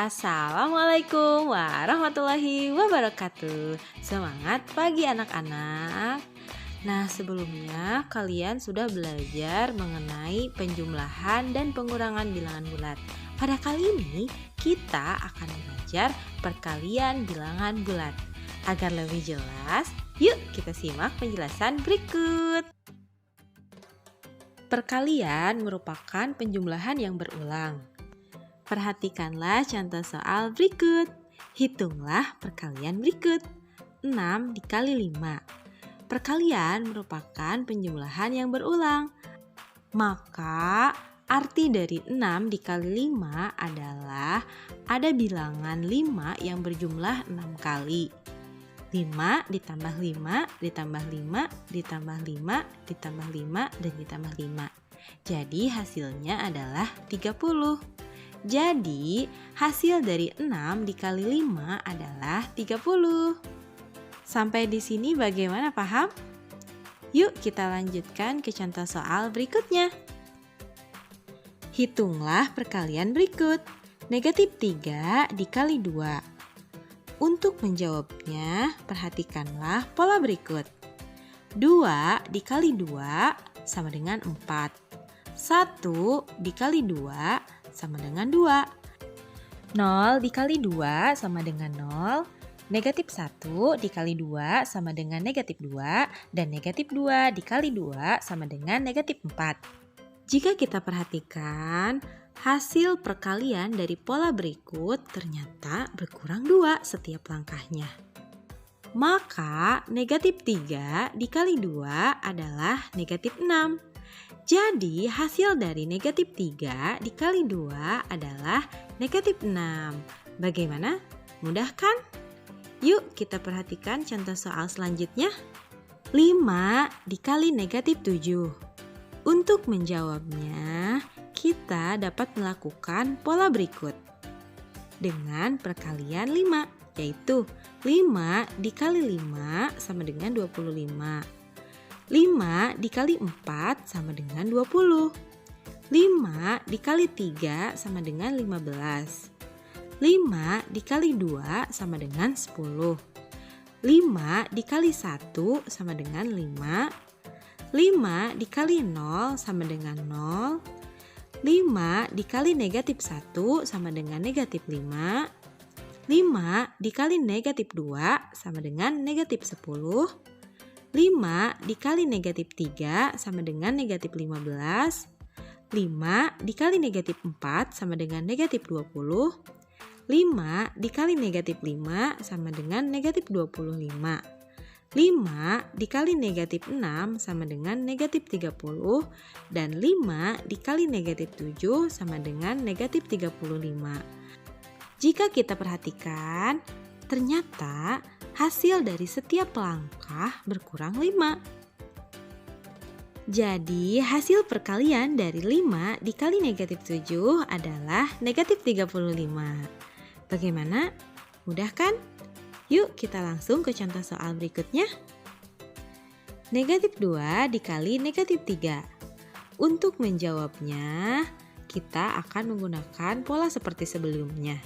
Assalamualaikum warahmatullahi wabarakatuh. Semangat pagi anak-anak. Nah, sebelumnya kalian sudah belajar mengenai penjumlahan dan pengurangan bilangan bulat. Pada kali ini kita akan belajar perkalian bilangan bulat. Agar lebih jelas, yuk kita simak penjelasan berikut. Perkalian merupakan penjumlahan yang berulang. Perhatikanlah contoh soal berikut. Hitunglah perkalian berikut. 6 dikali 5. Perkalian merupakan penjumlahan yang berulang. Maka arti dari 6 dikali 5 adalah ada bilangan 5 yang berjumlah 6 kali. 5 ditambah 5 ditambah 5 ditambah 5 ditambah 5 dan ditambah 5. Jadi hasilnya adalah 30. Jadi hasil dari 6 dikali 5 adalah 30. Sampai di sini bagaimana, paham? Yuk kita lanjutkan ke contoh soal berikutnya. Hitunglah perkalian berikut. Negatif 3 dikali 2. Untuk menjawabnya, perhatikanlah pola berikut. 2 dikali 2 sama dengan 4. 1 dikali 2 sama dengan 2. 0 dikali 2 sama dengan 0. Negatif 1 dikali 2 sama dengan negatif 2. Dan negatif 2 dikali 2 sama dengan negatif 4. Jika kita perhatikan, hasil perkalian dari pola berikut ternyata berkurang 2 setiap langkahnya. Maka negatif 3 dikali 2 adalah negatif 6. Jadi hasil dari negatif 3 dikali 2 adalah negatif 6. Bagaimana? Mudah kan? Yuk kita perhatikan contoh soal selanjutnya. 5 dikali negatif 7. Untuk menjawabnya, kita dapat melakukan pola berikut. Dengan perkalian 5, yaitu 5 dikali 5 sama dengan 25. 5 dikali 4 sama dengan 20. 5 dikali 3 sama dengan 15. 5 dikali 2 sama dengan 10. 5 dikali 1 sama dengan 5. 5 dikali 0 sama dengan 0. 5 dikali negatif 1 sama dengan negatif 5. 5 dikali negatif 2 sama dengan negatif 10. 5 dikali negatif 3 sama dengan negatif 15. 5 dikali negatif 4 sama dengan negatif 20. 5 dikali negatif 5 sama dengan negatif 25. 5 dikali negatif 6 sama dengan negatif 30. Dan 5 dikali negatif 7 sama dengan negatif 35. Jika kita perhatikan, ternyata hasil dari setiap langkah berkurang 5. Jadi hasil perkalian dari 5 dikali negatif 7 adalah negatif 35. Bagaimana? Mudah kan? Yuk kita langsung ke contoh soal berikutnya. Negatif 2 dikali negatif 3. Untuk menjawabnya, kita akan menggunakan pola seperti sebelumnya.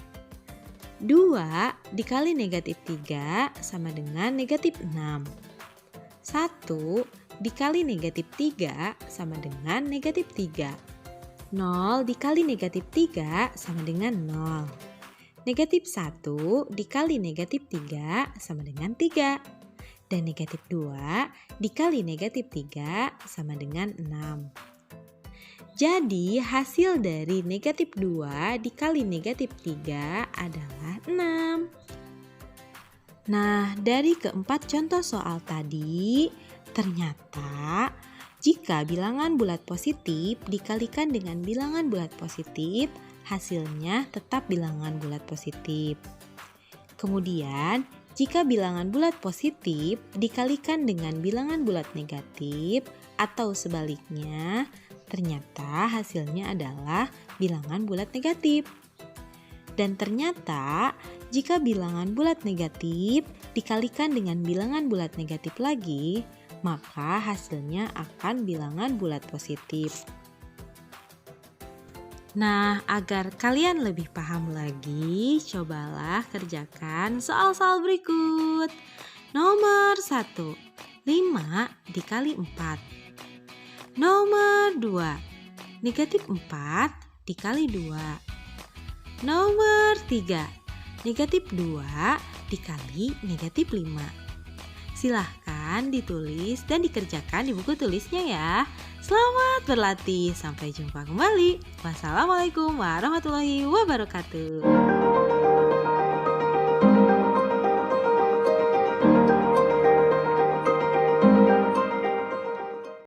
2 dikali negatif 3 sama dengan negatif 6. 1 dikali negatif 3 sama dengan negatif 3. 0 dikali negatif 3 sama dengan 0. Negatif 1 dikali negatif 3 sama dengan 3. Dan negatif 2 dikali negatif 3 sama dengan 6. Jadi hasil dari negatif 2 dikali negatif 3 adalah 6. Nah, dari keempat contoh soal tadi, ternyata jika bilangan bulat positif dikalikan dengan bilangan bulat positif, hasilnya tetap bilangan bulat positif. Kemudian, jika bilangan bulat positif dikalikan dengan bilangan bulat negatif atau sebaliknya, ternyata hasilnya adalah bilangan bulat negatif. Dan ternyata jika bilangan bulat negatif dikalikan dengan bilangan bulat negatif lagi, maka hasilnya akan bilangan bulat positif. Nah, agar kalian lebih paham lagi, cobalah kerjakan soal-soal berikut. Nomor 1, 5 dikali 4. Nomor 2, negatif 4 dikali 2. Nomor 3, negatif 2 dikali negatif 5. Silahkan ditulis dan dikerjakan di buku tulisnya ya. Selamat berlatih, sampai jumpa kembali. Wassalamualaikum warahmatullahi wabarakatuh.